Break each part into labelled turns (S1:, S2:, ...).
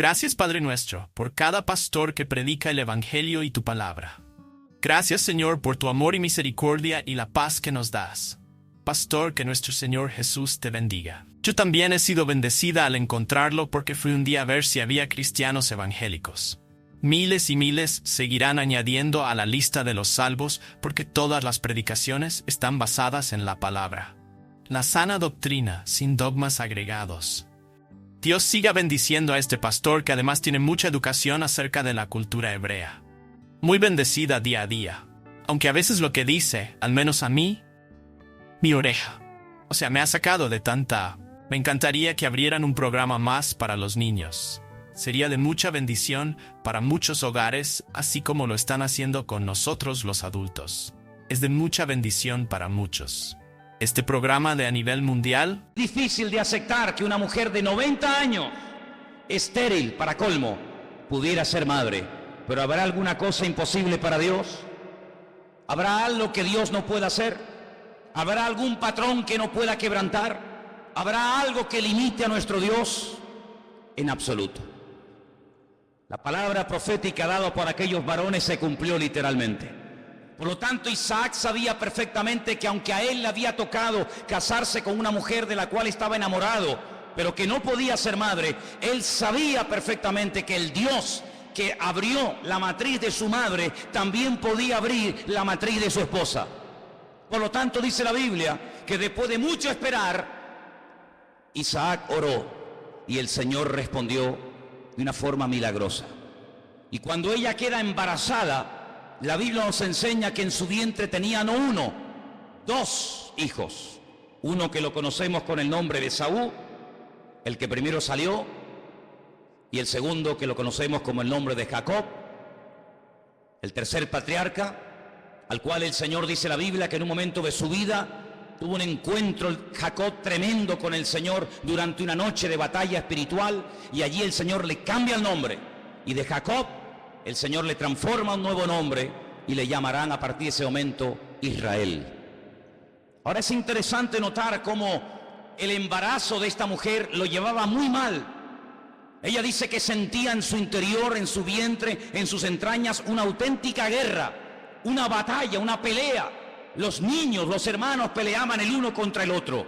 S1: Gracias, Padre nuestro, por cada pastor que predica el Evangelio y tu palabra. Gracias, Señor, por tu amor y misericordia y la paz que nos das. Pastor, que nuestro Señor Jesús te bendiga. Yo también he sido bendecida al encontrarlo porque fui un día a ver si había cristianos evangélicos. Miles y miles seguirán añadiendo a la lista de los salvos porque todas las predicaciones están basadas en la palabra. La sana doctrina, sin dogmas agregados. Dios siga bendiciendo a este pastor que además tiene mucha educación acerca de la cultura hebrea. Muy bendecida día a día. Aunque a veces lo que dice, al menos a mí, mi oreja. Me ha sacado de tanta... Me encantaría que abrieran un programa más para los niños. Sería de mucha bendición para muchos hogares, así como lo están haciendo con nosotros los adultos. Es de mucha bendición para muchos. Este programa a nivel mundial...
S2: Difícil de aceptar que una mujer de 90 años, estéril para colmo, pudiera ser madre. Pero ¿habrá alguna cosa imposible para Dios? ¿Habrá algo que Dios no pueda hacer? ¿Habrá algún patrón que no pueda quebrantar? ¿Habrá algo que limite a nuestro Dios? En absoluto. La palabra profética dada por aquellos varones se cumplió literalmente. Por lo tanto, Isaac sabía perfectamente que aunque a él le había tocado casarse con una mujer de la cual estaba enamorado, pero que no podía ser madre, él sabía perfectamente que el Dios que abrió la matriz de su madre también podía abrir la matriz de su esposa. Por lo tanto, dice la Biblia que después de mucho esperar, Isaac oró y el Señor respondió de una forma milagrosa. Y cuando ella queda embarazada, la Biblia nos enseña que en su vientre tenía no uno, dos hijos. Uno que lo conocemos con el nombre de Esaú, el que primero salió, y el segundo que lo conocemos como el nombre de Jacob, el tercer patriarca, al cual el Señor dice la Biblia que en un momento de su vida tuvo un encuentro Jacob tremendo con el Señor durante una noche de batalla espiritual, y allí el Señor le cambia el nombre, y de Jacob el Señor le transforma un nuevo nombre y le llamarán a partir de ese momento Israel. Ahora es interesante notar cómo el embarazo de esta mujer lo llevaba muy mal. Ella dice que sentía en su interior, en su vientre, en sus entrañas, una auténtica guerra, una batalla, una pelea. Los niños, los hermanos peleaban el uno contra el otro.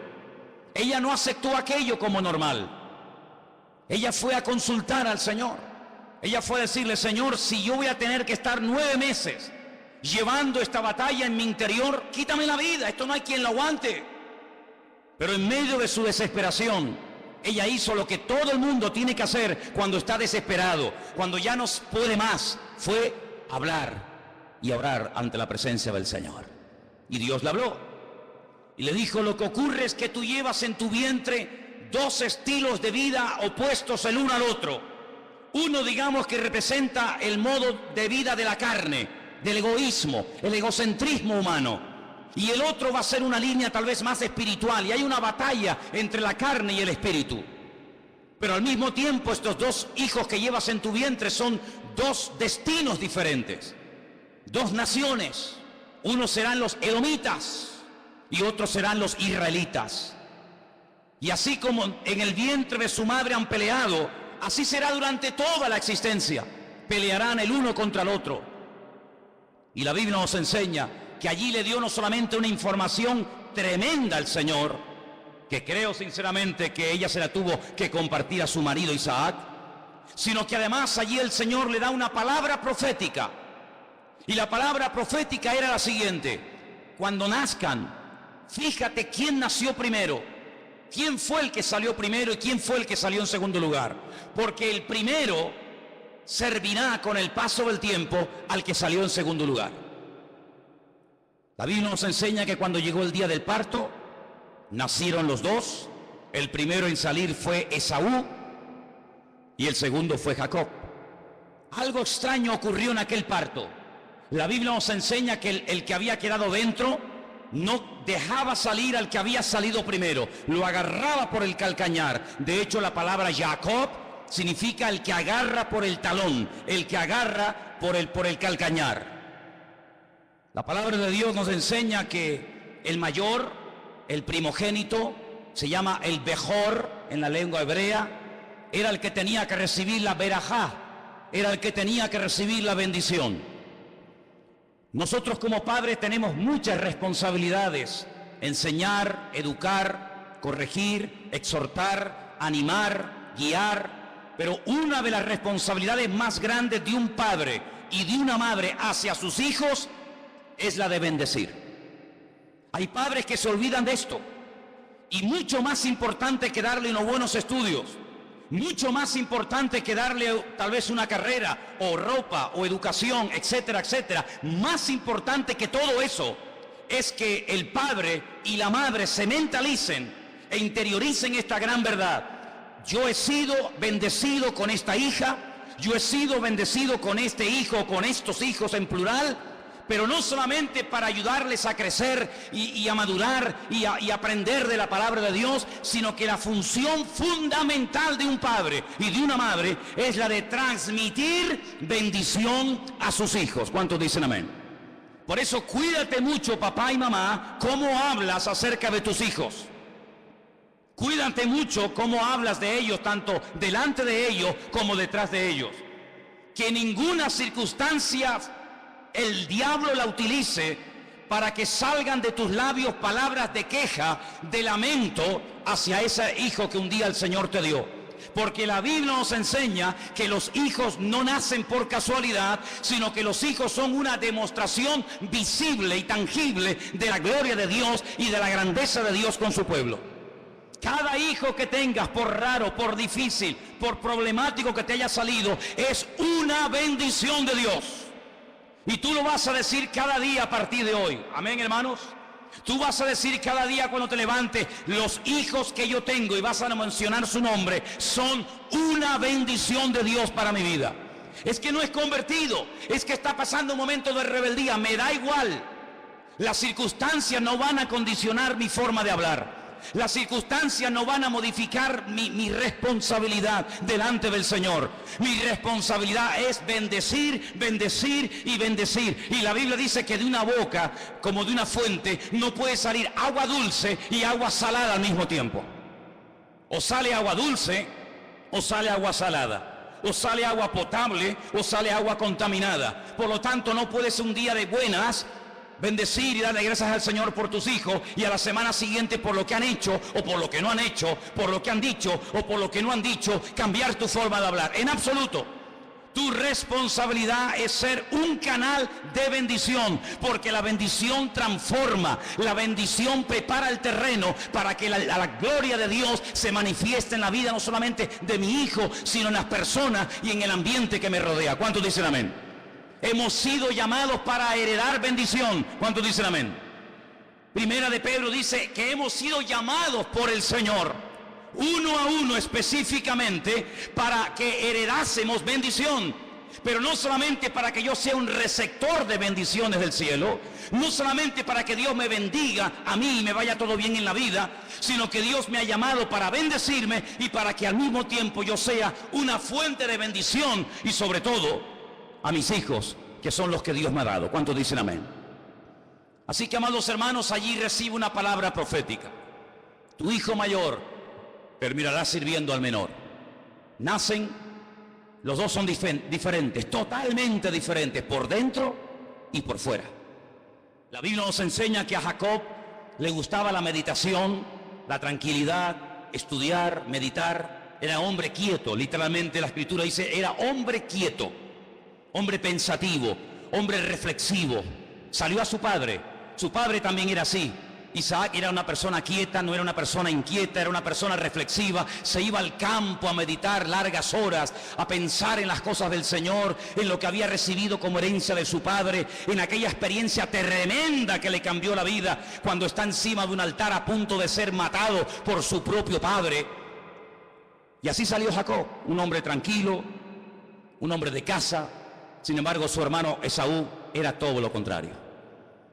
S2: Ella no aceptó aquello como normal. Ella fue a consultar al Señor. Ella fue a decirle: Señor, si yo voy a tener que estar 9 meses llevando esta batalla en mi interior, quítame la vida, esto no hay quien lo aguante. Pero en medio de su desesperación, ella hizo lo que todo el mundo tiene que hacer cuando está desesperado, cuando ya no puede más. Fue hablar y orar ante la presencia del Señor. Y Dios le habló y le dijo: lo que ocurre es que tú llevas en tu vientre dos estilos de vida opuestos el uno al otro. Uno, digamos, que representa el modo de vida de la carne, del egoísmo, el egocentrismo humano. Y el otro va a ser una línea tal vez más espiritual. Y hay una batalla entre la carne y el espíritu. Pero al mismo tiempo, estos dos hijos que llevas en tu vientre son dos destinos diferentes. Dos naciones. Unos serán los edomitas y otros serán los israelitas. Y así como en el vientre de su madre han peleado, así será durante toda la existencia. Pelearán el uno contra el otro. Y la Biblia nos enseña que allí le dio no solamente una información tremenda al Señor, que creo sinceramente que ella se la tuvo que compartir a su marido Isaac, sino que además allí el Señor le da una palabra profética. Y la palabra profética era la siguiente: cuando nazcan, fíjate quién nació primero. ¿Quién fue el que salió primero y quién fue el que salió en segundo lugar? Porque el primero servirá con el paso del tiempo al que salió en segundo lugar. La Biblia nos enseña que cuando llegó el día del parto, nacieron los dos. El primero en salir fue Esaú y el segundo fue Jacob. Algo extraño ocurrió en aquel parto. La Biblia nos enseña que el que había quedado dentro no dejaba salir al que había salido primero, lo agarraba por el calcañar. De hecho, la palabra Jacob significa el que agarra por el talón, el que agarra por el calcañar. La palabra de Dios nos enseña que el mayor, el primogénito, se llama el Bejor en la lengua hebrea. era el que tenía que recibir la verajá, era el que tenía que recibir la bendición. Nosotros como padres tenemos muchas responsabilidades: enseñar, educar, corregir, exhortar, animar, guiar. Pero una de las responsabilidades más grandes de un padre y de una madre hacia sus hijos es la de bendecir. Hay padres que se olvidan de esto, y mucho más importante que darle unos buenos estudios, mucho más importante que darle tal vez una carrera o ropa o educación, etcétera, etcétera, más importante que todo eso es que el padre y la madre se mentalicen e interioricen esta gran verdad: yo he sido bendecido con esta hija, yo he sido bendecido con este hijo, con estos hijos en plural, pero no solamente para ayudarles a crecer y a madurar y aprender de la palabra de Dios, sino que la función fundamental de un padre y de una madre es la de transmitir bendición a sus hijos. ¿Cuántos dicen amén? Por eso cuídate mucho, papá y mamá, cómo hablas acerca de tus hijos. Cuídate mucho cómo hablas de ellos, tanto delante de ellos como detrás de ellos. Que ninguna circunstancia el diablo la utilice para que salgan de tus labios palabras de queja, de lamento hacia ese hijo que un día el Señor te dio. Porque la Biblia nos enseña que los hijos no nacen por casualidad, sino que los hijos son una demostración visible y tangible de la gloria de Dios y de la grandeza de Dios con su pueblo. Cada hijo que tengas, por raro, por difícil, por problemático que te haya salido, es una bendición de Dios. Y tú lo vas a decir cada día a partir de hoy. Amén, hermanos. Tú vas a decir cada día cuando te levantes: los hijos que yo tengo, y vas a mencionar su nombre, son una bendición de Dios para mi vida. Es que no es convertido, es que está pasando un momento de rebeldía, me da igual. Las circunstancias no van a condicionar mi forma de hablar. Las circunstancias no van a modificar mi responsabilidad delante del Señor. Mi responsabilidad es bendecir, bendecir y bendecir. Y la Biblia dice que de una boca, como de una fuente, no puede salir agua dulce y agua salada al mismo tiempo. O sale agua dulce o sale agua salada. O sale agua potable o sale agua contaminada. Por lo tanto, no puede ser un día de buenas, bendecir y darle gracias al Señor por tus hijos, y a la semana siguiente por lo que han hecho o por lo que no han hecho, por lo que han dicho o por lo que no han dicho, cambiar tu forma de hablar. En absoluto. Tu responsabilidad es ser un canal de bendición, porque la bendición transforma, la bendición prepara el terreno para que la gloria de Dios se manifieste en la vida no solamente de mi hijo, sino en las personas y en el ambiente que me rodea. ¿Cuántos dicen amén? Hemos sido llamados para heredar bendición. ¿Cuántos dicen amén? Primera de Pedro dice que hemos sido llamados por el Señor, uno a uno específicamente, para que heredásemos bendición. Pero no solamente para que yo sea un receptor de bendiciones del cielo, no solamente para que Dios me bendiga a mí y me vaya todo bien en la vida, sino que Dios me ha llamado para bendecirme y para que al mismo tiempo yo sea una fuente de bendición, y sobre todo a mis hijos, que son los que Dios me ha dado. ¿Cuántos dicen amén? Así que, amados hermanos, allí recibe una palabra profética. Tu hijo mayor terminará sirviendo al menor. Nacen, los dos son diferentes, totalmente diferentes, por dentro y por fuera. La Biblia nos enseña que a Jacob le gustaba la meditación, la tranquilidad, estudiar, meditar. Era hombre quieto, literalmente la Escritura dice, era hombre quieto, hombre pensativo, hombre reflexivo. Salió a su padre también era así. Isaac era una persona quieta, no era una persona inquieta, era una persona reflexiva. Se iba al campo a meditar largas horas, a pensar en las cosas del Señor, en lo que había recibido como herencia de su padre, en aquella experiencia tremenda que le cambió la vida cuando está encima de un altar a punto de ser matado por su propio padre. Y así salió Jacob, un hombre tranquilo, un hombre de casa. Sin embargo, su hermano Esaú era todo lo contrario.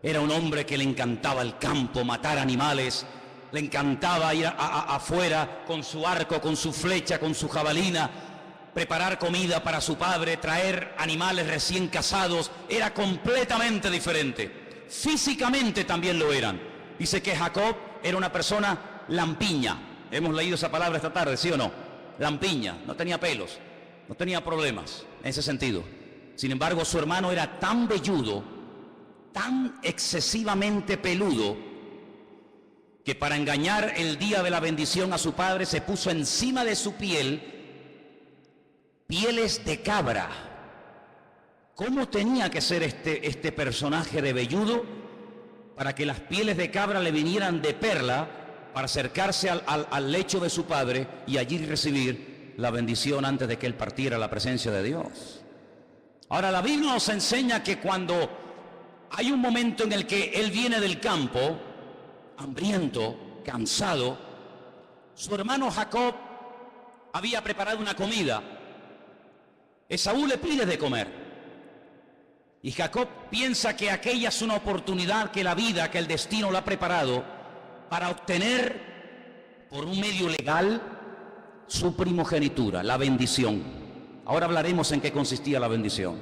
S2: Era un hombre que le encantaba el campo, matar animales, le encantaba ir afuera con su arco, con su flecha, con su jabalina, preparar comida para su padre, traer animales recién cazados. Era completamente diferente. Físicamente también lo eran. Dice que Jacob era una persona lampiña. Hemos leído esa palabra esta tarde, ¿sí o no? lampiña, no tenía pelos, no tenía problemas en ese sentido. Sin embargo, su hermano era tan velludo, tan excesivamente peludo, que para engañar el día de la bendición a su padre se puso encima de su piel pieles de cabra. ¿Cómo tenía que ser este personaje de velludo para que las pieles de cabra le vinieran de perla para acercarse al lecho de su padre y allí recibir la bendición antes de que él partiera a la presencia de Dios? Ahora, la Biblia nos enseña que cuando hay un momento en el que él viene del campo, hambriento, cansado, su hermano Jacob había preparado una comida. Esaú le pide de comer. Y Jacob piensa que aquella es una oportunidad que la vida, que el destino le ha preparado para obtener por un medio legal su primogenitura, la bendición. Ahora hablaremos en qué consistía la bendición.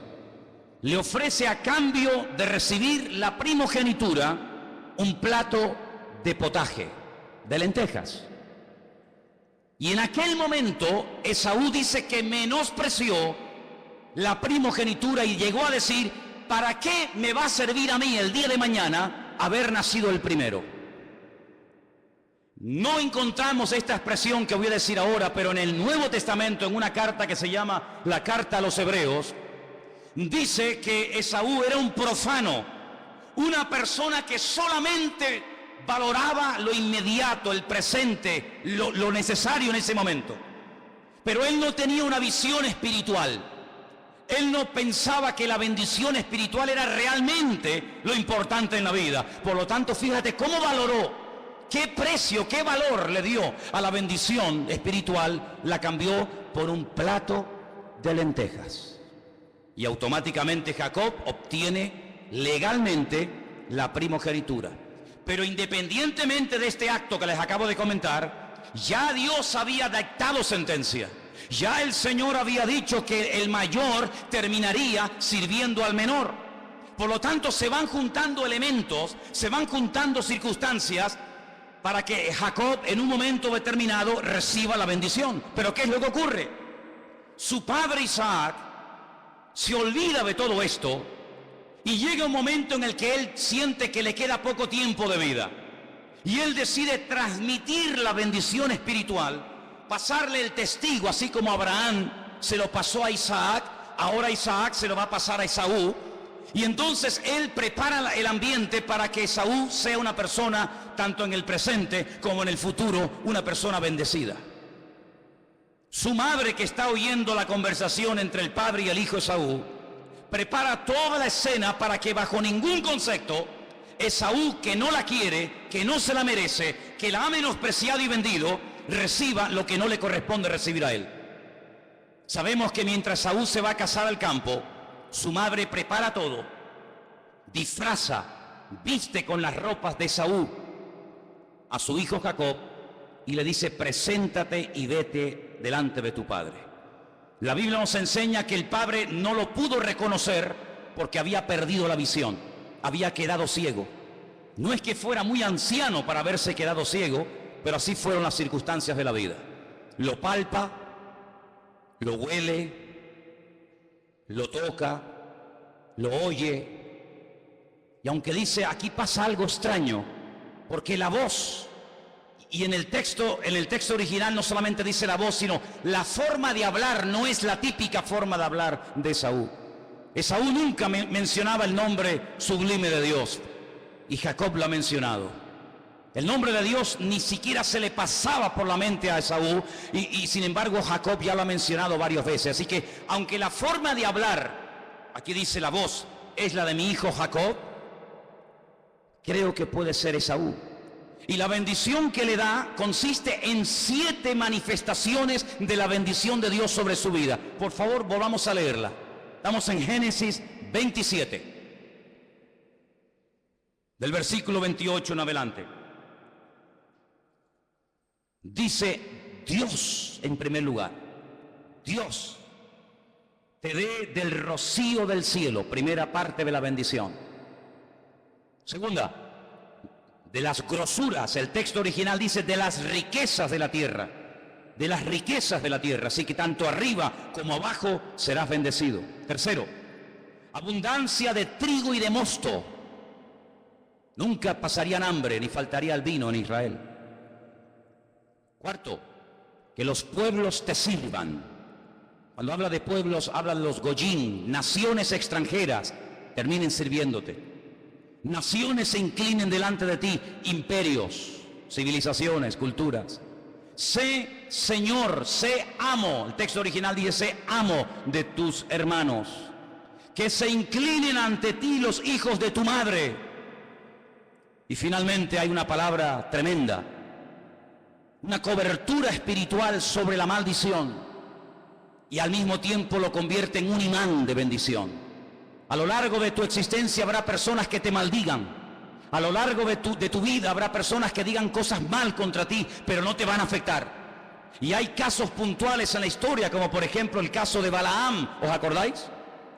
S2: Le ofrece a cambio de recibir la primogenitura un plato de potaje, de lentejas. Y en aquel momento Esaú dice que menospreció la primogenitura y llegó a decir: ¿para qué me va a servir a mí el día de mañana haber nacido el primero? No encontramos esta expresión que voy a decir ahora, pero en el Nuevo Testamento, en una carta que se llama la Carta a los Hebreos, dice que Esaú era un profano, una persona que solamente valoraba lo inmediato, el presente, lo necesario en ese momento. Pero él no tenía una visión espiritual. Él no pensaba que la bendición espiritual era realmente lo importante en la vida. Por lo tanto, fíjate cómo valoró, qué precio, qué valor le dio a la bendición espiritual. La cambió por un plato de lentejas. Y automáticamente Jacob obtiene legalmente la primogenitura. Pero independientemente de este acto que les acabo de comentar, ya Dios había dictado sentencia. Ya el Señor había dicho que el mayor terminaría sirviendo al menor. Por lo tanto, se van juntando elementos, se van juntando circunstancias para que Jacob en un momento determinado reciba la bendición. Pero ¿qué es lo que ocurre? Su padre Isaac se olvida de todo esto y llega un momento en el que él siente que le queda poco tiempo de vida. Y él decide transmitir la bendición espiritual, pasarle el testigo, así como Abraham se lo pasó a Isaac, ahora Isaac se lo va a pasar a Esaú. Y entonces él prepara el ambiente para que Esaú sea una persona, tanto en el presente como en el futuro, una persona bendecida. Su madre, que está oyendo la conversación entre el padre y el hijo Esaú, prepara toda la escena para que bajo ningún concepto Esaú, que no la quiere, que no se la merece, que la ha menospreciado y vendido, reciba lo que no le corresponde recibir a él. Sabemos que mientras Esaú se va a casar al campo, su madre prepara todo, disfraza, viste con las ropas de Esaú a su hijo Jacob y le dice: preséntate y vete delante de tu padre. La Biblia nos enseña que el padre no lo pudo reconocer porque había perdido la visión, había quedado ciego. No es que fuera muy anciano para haberse quedado ciego, pero así fueron las circunstancias de la vida. Lo palpa, lo huele, lo toca, lo oye. Y aunque dice, aquí pasa algo extraño, porque la voz, y en el texto original no solamente dice la voz, sino la forma de hablar no es la típica forma de hablar de Esaú. Esaú nunca mencionaba el nombre sublime de Dios, y Jacob lo ha mencionado. El nombre de Dios ni siquiera se le pasaba por la mente a Esaú, y sin embargo Jacob ya lo ha mencionado varias veces. Así que aunque la forma de hablar, aquí dice la voz, es la de mi hijo Jacob, creo que puede ser Esaú. Y la bendición que le da consiste en 7 manifestaciones de la bendición de Dios sobre su vida. Por favor, volvamos a leerla. Estamos en Génesis 27, del versículo 28 en adelante. Dice Dios, en primer lugar, Dios te dé del rocío del cielo, primera parte de la bendición. Segunda, de las grosuras, el texto original dice de las riquezas de la tierra, de las riquezas de la tierra, así que tanto arriba como abajo serás bendecido. Tercero, abundancia de trigo y de mosto. Nunca pasarían hambre ni faltaría el vino en Israel. Cuarto, que los pueblos te sirvan. Cuando habla de pueblos, habla de los goyim, naciones extranjeras, terminen sirviéndote. Naciones se inclinen delante de ti, imperios, civilizaciones, culturas. Sé Señor, sé amo. El texto original dice, sé amo de tus hermanos. Que se inclinen ante ti los hijos de tu madre. Y finalmente hay una palabra tremenda, una cobertura espiritual sobre la maldición, y al mismo tiempo lo convierte en un imán de bendición. A lo largo de tu existencia habrá personas que te maldigan. A lo largo de tu vida habrá personas que digan cosas mal contra ti, pero no te van a afectar. Y hay casos puntuales en la historia, como por ejemplo el caso de Balaam. ¿Os acordáis?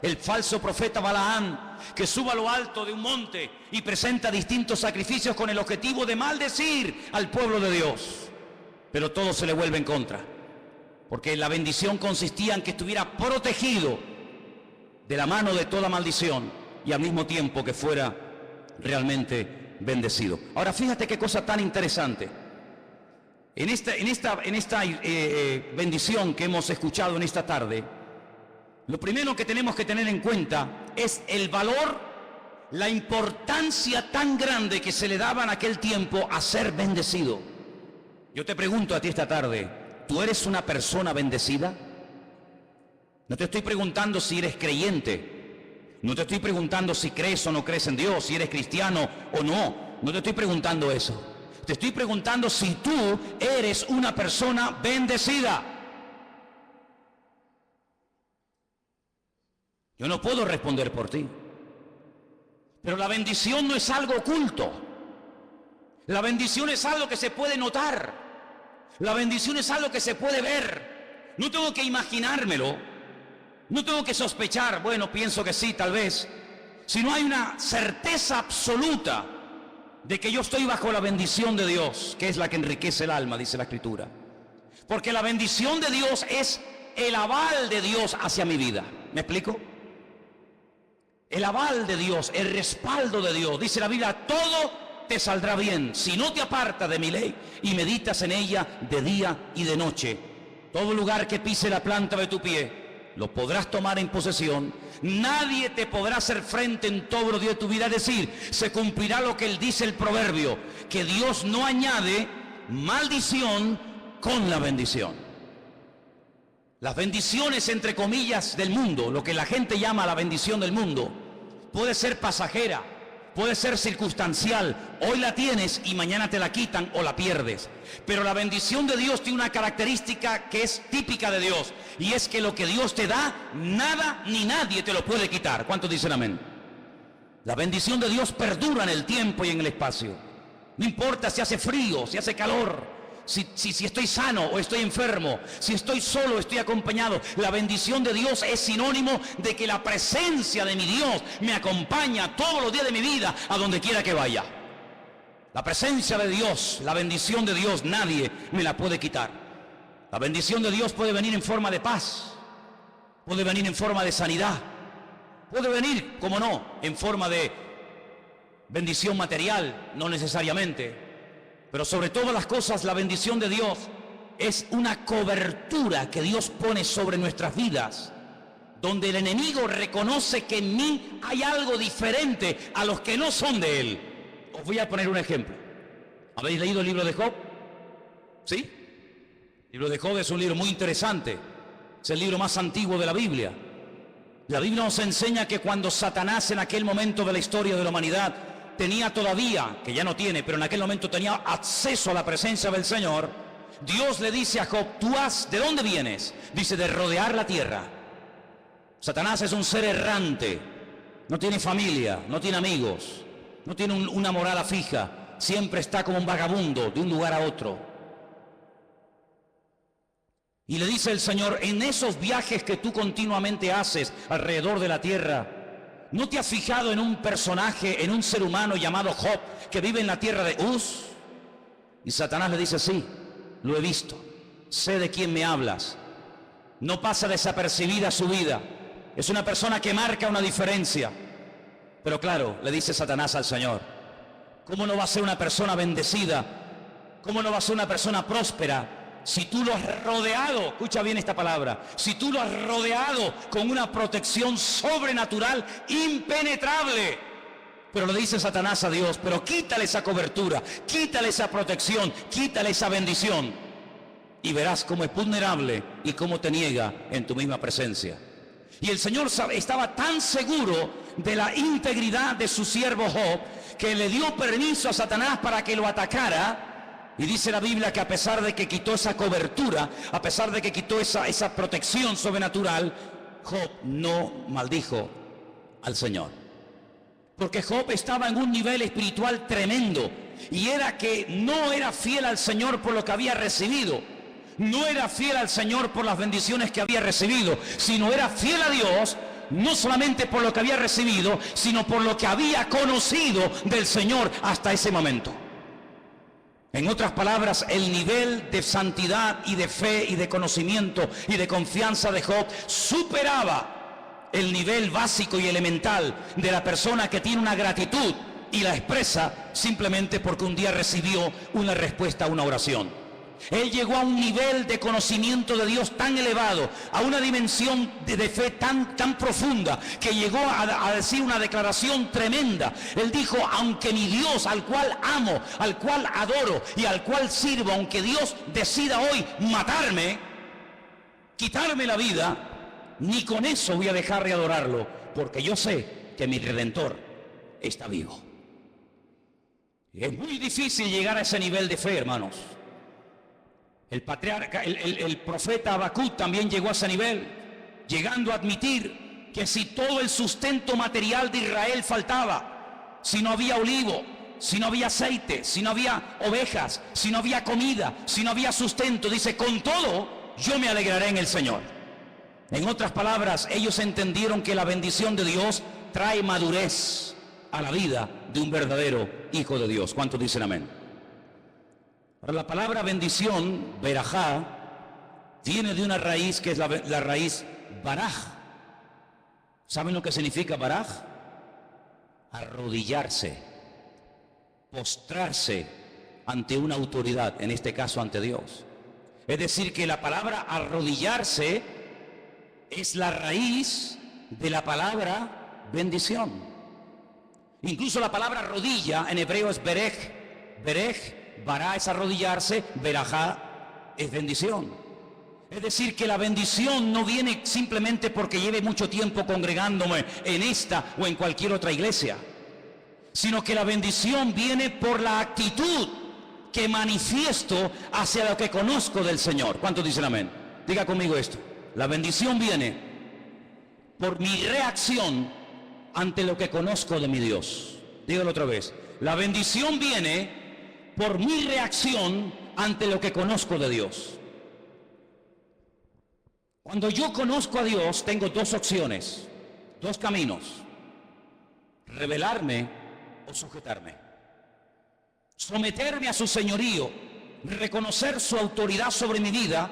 S2: El falso profeta Balaam, que sube a lo alto de un monte y presenta distintos sacrificios con el objetivo de maldecir al pueblo de Dios. Pero todo se le vuelve en contra, porque la bendición consistía en que estuviera protegido de la mano de toda maldición y al mismo tiempo que fuera realmente bendecido. Ahora fíjate qué cosa tan interesante. En esta bendición que hemos escuchado en esta tarde, lo primero que tenemos que tener en cuenta es el valor, la importancia tan grande que se le daba en aquel tiempo a ser bendecido. Yo te pregunto a ti esta tarde, ¿tú eres una persona bendecida? No te estoy preguntando si eres creyente, no te estoy preguntando si crees o no crees en Dios, si eres cristiano o no, no te estoy preguntando eso. Te estoy preguntando si tú eres una persona bendecida. Yo no puedo responder por ti. Pero la bendición no es algo oculto. La bendición es algo que se puede notar. La bendición es algo que se puede ver. No tengo que imaginármelo. No tengo que sospechar. Bueno, pienso que sí, tal vez. Sino hay una certeza absoluta de que yo estoy bajo la bendición de Dios, que es la que enriquece el alma, dice la Escritura. Porque la bendición de Dios es el aval de Dios hacia mi vida. ¿Me explico? El aval de Dios, el respaldo de Dios. Dice la Biblia, todo te saldrá bien si no te apartas de mi ley y meditas en ella de día y de noche. Todo lugar que pise la planta de tu pie, lo podrás tomar en posesión. Nadie te podrá hacer frente en todos los días de tu vida. Es decir, se cumplirá lo que él dice el proverbio, que Dios no añade maldición con la bendición. Las bendiciones, entre comillas, del mundo, lo que la gente llama la bendición del mundo, puede ser pasajera, puede ser circunstancial. Hoy la tienes y mañana te la quitan o la pierdes. Pero la bendición de Dios tiene una característica que es típica de Dios, y es que lo que Dios te da, nada ni nadie te lo puede quitar. ¿Cuántos dicen amén? La bendición de Dios perdura en el tiempo y en el espacio. No importa si hace frío, si hace calor, si estoy sano o estoy enfermo, si estoy solo o estoy acompañado. La bendición de Dios es sinónimo de que la presencia de mi Dios me acompaña todos los días de mi vida, a donde quiera que vaya. La presencia de Dios, la bendición de Dios, nadie me la puede quitar. La bendición de Dios puede venir en forma de paz, puede venir en forma de sanidad, puede venir, como no, en forma de bendición material, no necesariamente. Pero sobre todas las cosas, la bendición de Dios es una cobertura que Dios pone sobre nuestras vidas, donde el enemigo reconoce que en mí hay algo diferente a los que no son de él. Os voy a poner un ejemplo. ¿Habéis leído el libro de Job? ¿Sí? El libro de Job es un libro muy interesante. Es el libro más antiguo de la Biblia. La Biblia nos enseña que cuando Satanás, en aquel momento de la historia de la humanidad, tenía todavía, que ya no tiene, pero en aquel momento tenía acceso a la presencia del Señor, Dios le dice a Job, ¿de dónde vienes? Dice, de rodear la tierra. Satanás es un ser errante, no tiene familia, no tiene amigos, no tiene una morada fija, siempre está como un vagabundo de un lugar a otro. Y le dice el Señor, en esos viajes que tú continuamente haces alrededor de la tierra, ¿no te has fijado en un personaje, en un ser humano llamado Job, que vive en la tierra de Uz? Y Satanás le dice, sí, lo he visto. sé de quién me hablas. No pasa desapercibida su vida. Es una persona que marca una diferencia. Pero claro, le dice Satanás al Señor, ¿cómo no va a ser una persona bendecida? ¿Cómo no va a ser una persona próspera si tú lo has rodeado? Escucha bien esta palabra. Si tú lo has rodeado con una protección sobrenatural, impenetrable. Pero le dice Satanás a Dios, pero quítale esa cobertura, quítale esa protección, quítale esa bendición. Y verás cómo es vulnerable y cómo te niega en tu misma presencia. Y el Señor estaba tan seguro de la integridad de su siervo Job, que le dio permiso a Satanás para que lo atacara. Y dice la Biblia que a pesar de que quitó esa cobertura, a pesar de que quitó esa protección sobrenatural, Job no maldijo al Señor. Porque Job estaba en un nivel espiritual tremendo. Y era que no era fiel al Señor por lo que había recibido. No era fiel al Señor por las bendiciones que había recibido, sino era fiel a Dios, no solamente por lo que había recibido, sino por lo que había conocido del Señor hasta ese momento. En otras palabras, el nivel de santidad y de fe y de conocimiento y de confianza de Job superaba el nivel básico y elemental de la persona que tiene una gratitud y la expresa simplemente porque un día recibió una respuesta a una oración. Él llegó a un nivel de conocimiento de Dios tan elevado, a una dimensión de fe tan profunda, que llegó a decir una declaración tremenda. Él dijo, aunque mi Dios, al cual amo, al cual adoro y al cual sirvo, aunque Dios decida hoy matarme, quitarme la vida, ni con eso voy a dejar de adorarlo, porque yo sé que mi Redentor está vivo. Y es muy difícil llegar a ese nivel de fe, hermanos. El patriarca, el profeta Habacuc también llegó a ese nivel, llegando a admitir que si todo el sustento material de Israel faltaba, si no había olivo, si no había aceite, si no había ovejas, si no había comida, si no había sustento, dice, con todo yo me alegraré en el Señor. En otras palabras, ellos entendieron que la bendición de Dios trae madurez a la vida de un verdadero hijo de Dios. ¿Cuántos dicen amén? Ahora, la palabra bendición, berajá, viene de una raíz que es la raíz baraj. ¿Saben lo que significa baraj? Arrodillarse, postrarse ante una autoridad, en este caso ante Dios. Es decir, que la palabra arrodillarse es la raíz de la palabra bendición. Incluso la palabra rodilla en hebreo es berej. Berej, bará es arrodillarse, berajá es bendición. Es decir, que la bendición no viene simplemente porque lleve mucho tiempo congregándome en esta o en cualquier otra iglesia, sino que la bendición viene por la actitud que manifiesto hacia lo que conozco del Señor. ¿Cuántos dicen amén? Diga conmigo esto. La bendición viene por mi reacción ante lo que conozco de mi Dios. Dígalo otra vez. La bendición viene por mi reacción ante lo que conozco de Dios. Cuando yo conozco a Dios, tengo dos opciones, dos caminos: rebelarme o sujetarme, someterme a su señorío, reconocer su autoridad sobre mi vida,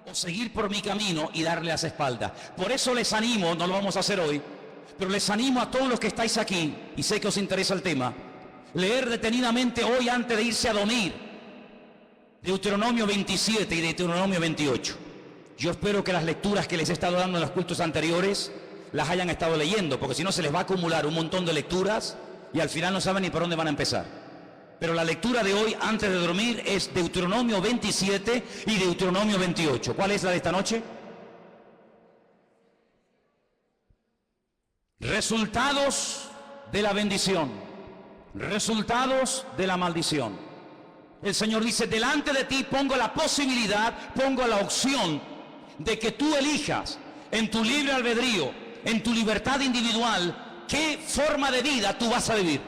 S2: o seguir por mi camino y darle las espaldas. Por eso les animo, no lo vamos a hacer hoy, pero les animo a todos los que estáis aquí, y sé que os interesa el tema, leer detenidamente hoy antes de irse a dormir Deuteronomio 27 y Deuteronomio 28. Yo espero que las lecturas que les he estado dando en los cultos anteriores las hayan estado leyendo, porque si no se les va a acumular un montón de lecturas y al final no saben ni por dónde van a empezar. Pero la lectura de hoy antes de dormir es Deuteronomio 27 y Deuteronomio 28. ¿Cuál es la de esta noche? Resultados de la bendición, resultados de la maldición. El Señor dice, delante de ti pongo la posibilidad, pongo la opción de que tú elijas en tu libre albedrío, en tu libertad individual, qué forma de vida tú vas a vivir.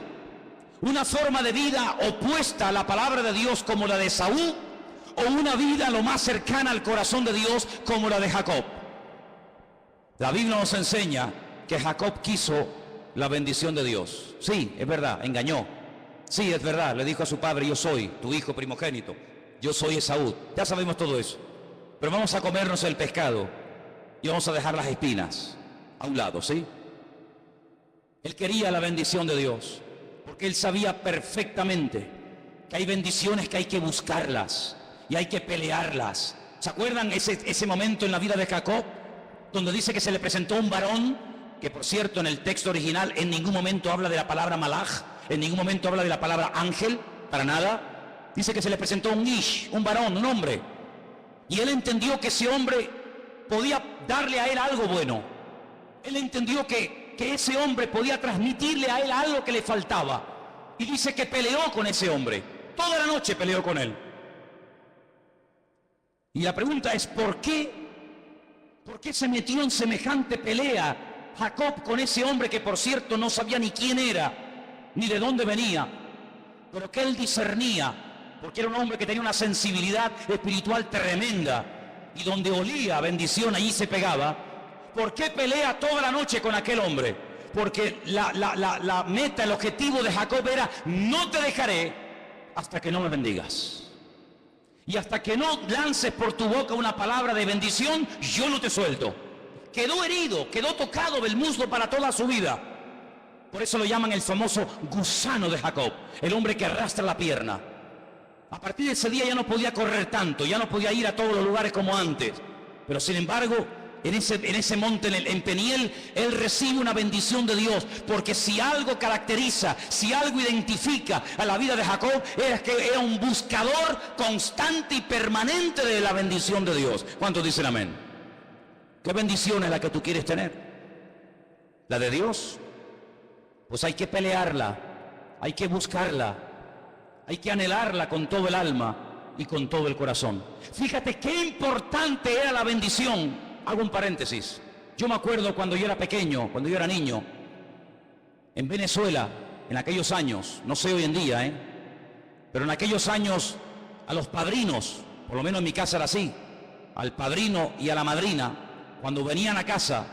S2: Una forma de vida opuesta a la palabra de Dios como la de Saúl, o una vida lo más cercana al corazón de Dios como la de Jacob. La Biblia nos enseña que Jacob quiso la bendición de Dios. Sí, es verdad, engañó. Sí, es verdad, le dijo a su padre, yo soy tu hijo primogénito. yo soy Esaú. Ya sabemos todo eso. Pero vamos a comernos el pescado y vamos a dejar las espinas a un lado, ¿sí? Él quería la bendición de Dios, porque él sabía perfectamente que hay bendiciones que hay que buscarlas y hay que pelearlas. ¿Se acuerdan ese momento en la vida de Jacob, donde dice que se le presentó un varón, que por cierto en el texto original en ningún momento habla de la palabra malaj, en ningún momento habla de la palabra ángel, para nada? Dice que se le presentó un ish, un varón, un hombre, y él entendió que ese hombre podía darle a él algo bueno. Él entendió que ese hombre podía transmitirle a él algo que le faltaba, y dice que peleó con ese hombre, toda la noche peleó con él. Y la pregunta es, ¿por qué? ¿Por qué se metió en semejante pelea Jacob con ese hombre que por cierto no sabía ni quién era, ni de dónde venía, pero que él discernía, porque era un hombre que tenía una sensibilidad espiritual tremenda, y donde olía bendición allí se pegaba? ¿Por qué pelea toda la noche con aquel hombre? Porque la meta, el objetivo de Jacob era: no te dejaré hasta que no me bendigas. Y hasta que no lances por tu boca una palabra de bendición, yo no te suelto. Quedó herido, quedó tocado del muslo para toda su vida. Por eso lo llaman el famoso gusano de Jacob, el hombre que arrastra la pierna. A partir de ese día ya no podía correr tanto, ya no podía ir a todos los lugares como antes. Pero sin embargo, en ese monte, en Peniel, él recibe una bendición de Dios, porque si algo caracteriza, si algo identifica a la vida de Jacob, era que era un buscador constante y permanente de la bendición de Dios. ¿Cuántos dicen amén? ¿Qué bendición es la que tú quieres tener? ¿La de Dios? Pues hay que pelearla, hay que buscarla, hay que anhelarla con todo el alma y con todo el corazón. Fíjate qué importante era la bendición. Hago un paréntesis. Yo me acuerdo cuando yo era pequeño, cuando yo era niño, en Venezuela, en aquellos años, no sé hoy en día, pero en aquellos años a los padrinos, por lo menos en mi casa era así, al padrino y a la madrina, cuando venían a casa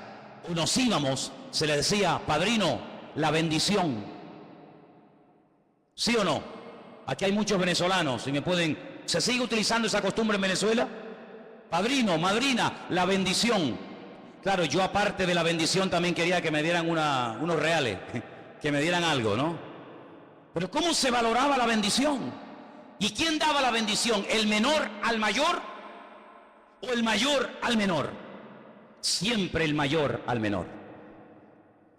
S2: o nos íbamos, se les decía: padrino, la bendición. ¿Sí o no? Aquí hay muchos venezolanos y ¿se sigue utilizando esa costumbre en Venezuela? Padrino, madrina, la bendición. Claro, yo aparte de la bendición también quería que me dieran unos reales, que me dieran algo, ¿no? Pero ¿cómo se valoraba la bendición? ¿Y quién daba la bendición? ¿El menor al mayor o el mayor al menor? Siempre el mayor al menor.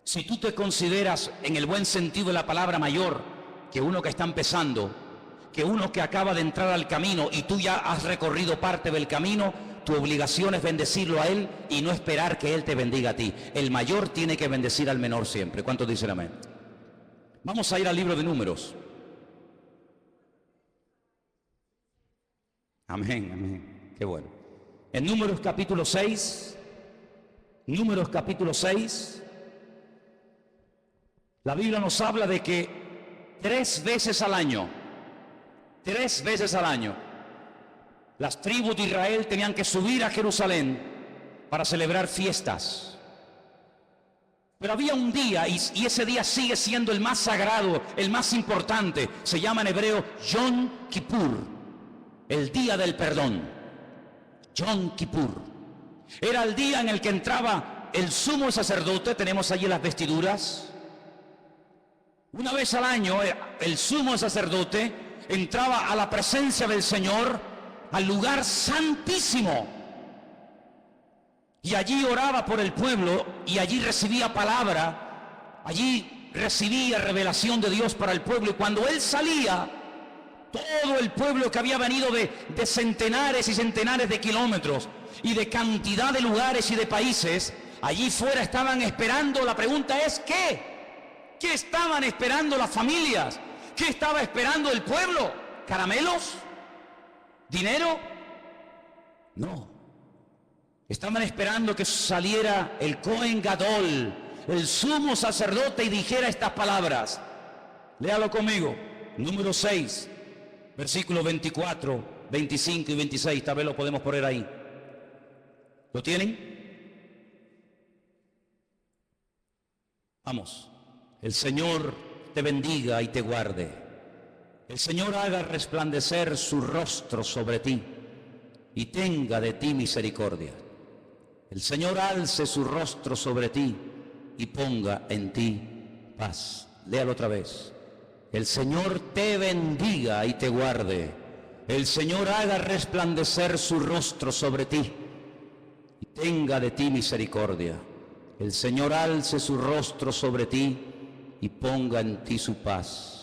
S2: Si tú te consideras en el buen sentido de la palabra mayor que uno que está empezando, que uno que acaba de entrar al camino y tú ya has recorrido parte del camino, tu obligación es bendecirlo a él y no esperar que él te bendiga a ti. El mayor tiene que bendecir al menor siempre. ¿Cuántos dicen amén? Vamos a ir al libro de Números. Amén, amén. Qué bueno. En Números capítulo 6, la Biblia nos habla de que 3 veces al año, las tribus de Israel tenían que subir a Jerusalén para celebrar fiestas. Pero había un día, y ese día sigue siendo el más sagrado, el más importante. Se llama en hebreo Yom Kippur, el día del perdón. Yom Kippur. Era el día en el que entraba el sumo sacerdote, tenemos allí las vestiduras. Una vez al año, el sumo sacerdote entraba a la presencia del Señor, al lugar santísimo, y allí oraba por el pueblo, y allí recibía palabra, allí recibía revelación de Dios para el pueblo. Y cuando él salía, todo el pueblo que había venido de centenares y centenares de kilómetros y de cantidad de lugares y de países, allí fuera estaban esperando. La pregunta es: ¿qué estaban esperando las familias? ¿Qué estaba esperando el pueblo? ¿Caramelos? ¿Dinero? No. Estaban esperando que saliera el Cohen Gadol, el sumo sacerdote, y dijera estas palabras. Léalo conmigo. Número 6, versículos 24, 25 y 26. Tal vez lo podemos poner ahí. ¿Lo tienen? Vamos. El Señor te bendiga y te guarde. El Señor haga resplandecer su rostro sobre ti y tenga de ti misericordia. El Señor alce su rostro sobre ti y ponga en ti paz. Léalo otra vez. El Señor te bendiga y te guarde. El Señor haga resplandecer su rostro sobre ti y tenga de ti misericordia. El Señor alce su rostro sobre ti y ponga en ti su paz.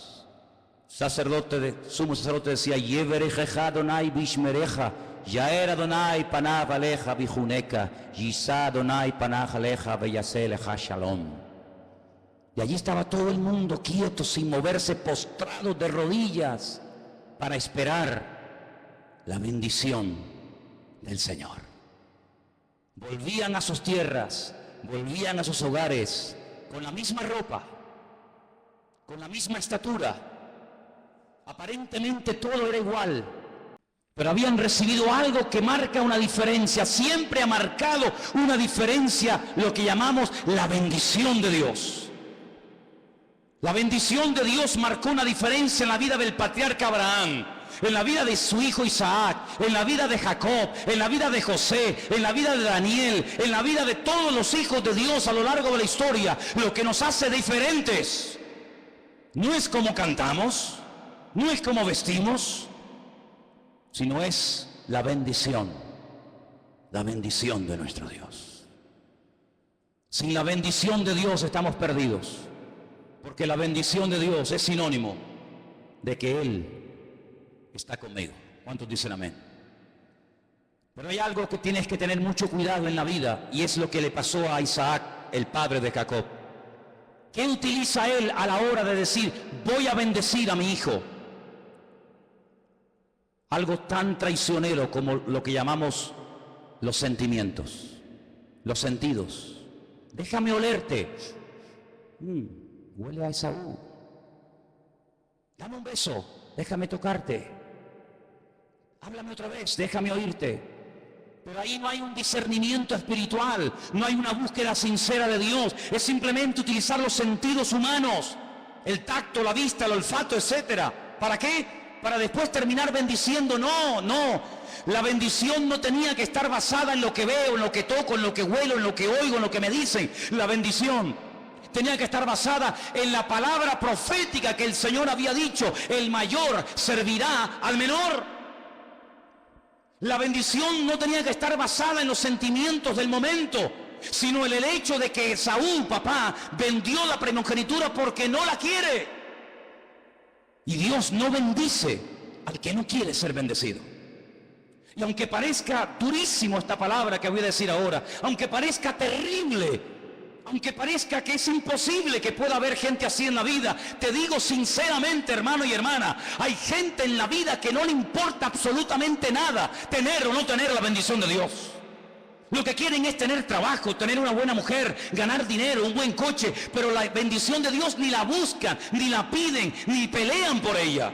S2: Sumo sacerdote decía, Yeverejeja Adonai bishmereja, Yaer Adonai panav aleja bijuneka, Yisa Adonai panav aleja veyaseleja shalom. Y allí estaba todo el mundo quieto, sin moverse, postrado de rodillas, para esperar la bendición del Señor. Volvían a sus tierras, volvían a sus hogares, con la misma ropa, con la misma estatura. Aparentemente todo era igual, pero habían recibido algo que marca una diferencia. Siempre ha marcado una diferencia lo que llamamos la bendición de Dios. La bendición de Dios marcó una diferencia en la vida del patriarca Abraham, en la vida de su hijo Isaac, en la vida de Jacob, en la vida de José, en la vida de Daniel, en la vida de todos los hijos de Dios a lo largo de la historia. Lo que nos hace diferentes no es cómo cantamos, no es cómo vestimos, sino es la bendición de nuestro Dios. Sin la bendición de Dios estamos perdidos, porque la bendición de Dios es sinónimo de que Él está conmigo. ¿Cuántos dicen amén? Pero hay algo que tienes que tener mucho cuidado en la vida, y es lo que le pasó a Isaac, el padre de Jacob. ¿Qué utiliza él a la hora de decir, voy a bendecir a mi hijo? Algo tan traicionero como lo que llamamos los sentimientos, los sentidos. Déjame olerte. Huele a Esaú. Dame un beso, déjame tocarte. Háblame otra vez, déjame oírte. Pero ahí no hay un discernimiento espiritual, no hay una búsqueda sincera de Dios. Es simplemente utilizar los sentidos humanos, el tacto, la vista, el olfato, etcétera. ¿Para qué? Para después terminar bendiciendo. No. La bendición no tenía que estar basada en lo que veo, en lo que toco, en lo que huelo, en lo que oigo, en lo que me dicen. La bendición tenía que estar basada en la palabra profética que el Señor había dicho: el mayor servirá al menor. La bendición no tenía que estar basada en los sentimientos del momento, sino en el hecho de que Saúl, papá, vendió la primogenitura porque no la quiere. Y Dios no bendice al que no quiere ser bendecido. Y aunque parezca durísimo esta palabra que voy a decir ahora, aunque parezca terrible, aunque parezca que es imposible que pueda haber gente así en la vida, te digo sinceramente, hermano y hermana, hay gente en la vida que no le importa absolutamente nada tener o no tener la bendición de Dios. Lo que quieren es tener trabajo, tener una buena mujer, ganar dinero, un buen coche, pero la bendición de Dios ni la buscan, ni la piden, ni pelean por ella.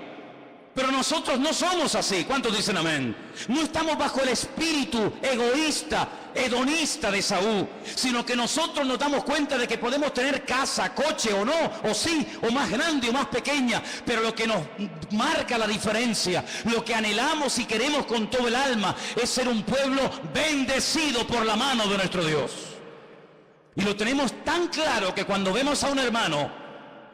S2: Pero nosotros no somos así. ¿Cuántos dicen amén? No estamos bajo el espíritu egoísta, hedonista de Saúl, sino que nosotros nos damos cuenta de que podemos tener casa, coche o no, o sí, o más grande o más pequeña, pero lo que nos marca la diferencia, lo que anhelamos y queremos con todo el alma, es ser un pueblo bendecido por la mano de nuestro Dios. Y lo tenemos tan claro que cuando vemos a un hermano,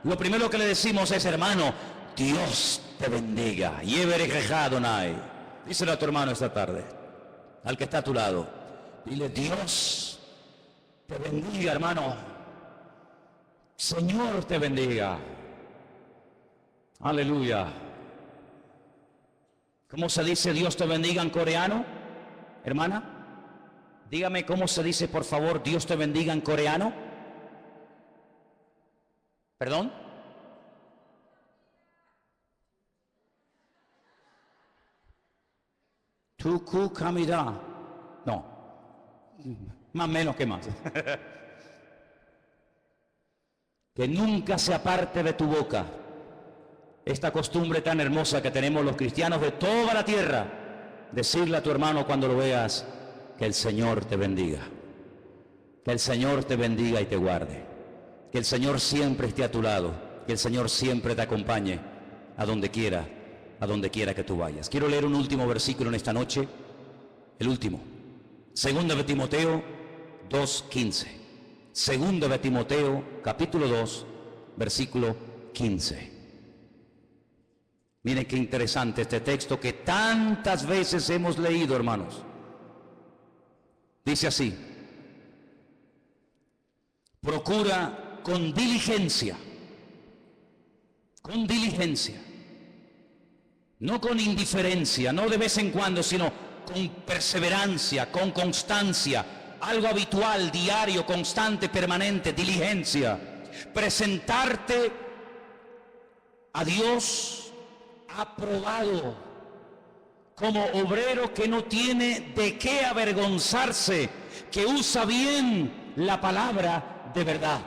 S2: lo primero que le decimos es: hermano, Dios te bendiga. Yeverejeja Adonai. Díselo a tu hermano esta tarde, al que está a tu lado. Dile: Dios te bendiga, hermano. Señor te bendiga. Aleluya. ¿Cómo se dice Dios te bendiga en coreano? Hermana, dígame cómo se dice, por favor, Dios te bendiga en coreano. ¿Perdón? Tuku kamida. No, más menos que más. Que nunca se aparte de tu boca esta costumbre tan hermosa que tenemos los cristianos de toda la tierra: decirle a tu hermano cuando lo veas que el Señor te bendiga, que el Señor te bendiga y te guarde, que el Señor siempre esté a tu lado, que el Señor siempre te acompañe a donde quiera que tú vayas. Quiero leer un último versículo en esta noche, el último. Segunda de Timoteo 2:15. Segunda de Timoteo, capítulo 2, versículo 15. Miren qué interesante este texto que tantas veces hemos leído, hermanos. Dice así: procura con diligencia, no con indiferencia, no de vez en cuando, sino con perseverancia, con constancia, algo habitual, diario, constante, permanente, diligencia. Presentarte a Dios aprobado, como obrero que no tiene de qué avergonzarse, que usa bien la palabra de verdad.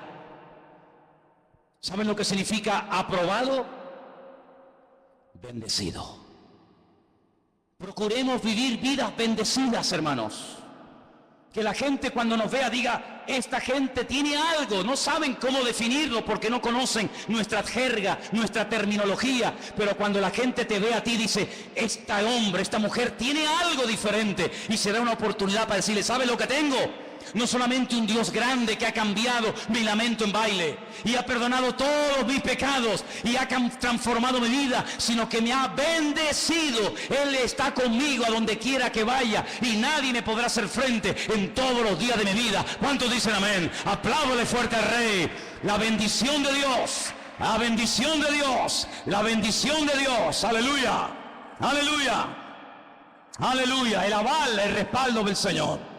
S2: ¿Saben lo que significa aprobado? Bendecido. Procuremos vivir vidas bendecidas, hermanos. Que la gente cuando nos vea diga, esta gente tiene algo. No saben cómo definirlo porque no conocen nuestra jerga, nuestra terminología. Pero cuando la gente te ve a ti, dice, este hombre, esta mujer tiene algo diferente. Y se da una oportunidad para decirle, ¿sabe lo que tengo? No solamente un Dios grande que ha cambiado mi lamento en baile y ha perdonado todos mis pecados y ha transformado mi vida, sino que me ha bendecido. Él está conmigo a donde quiera que vaya y nadie me podrá hacer frente en todos los días de mi vida. ¿Cuántos dicen amén? Apláudale fuerte al Rey. La bendición de Dios, la bendición de Dios, la bendición de Dios. Aleluya, aleluya, aleluya. El aval, el respaldo del Señor.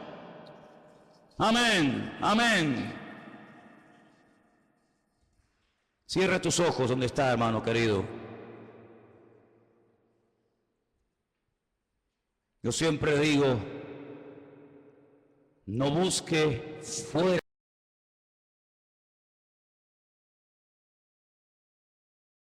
S2: Amén, amén. Cierra tus ojos donde está, hermano querido. Yo siempre digo, no busque fuera.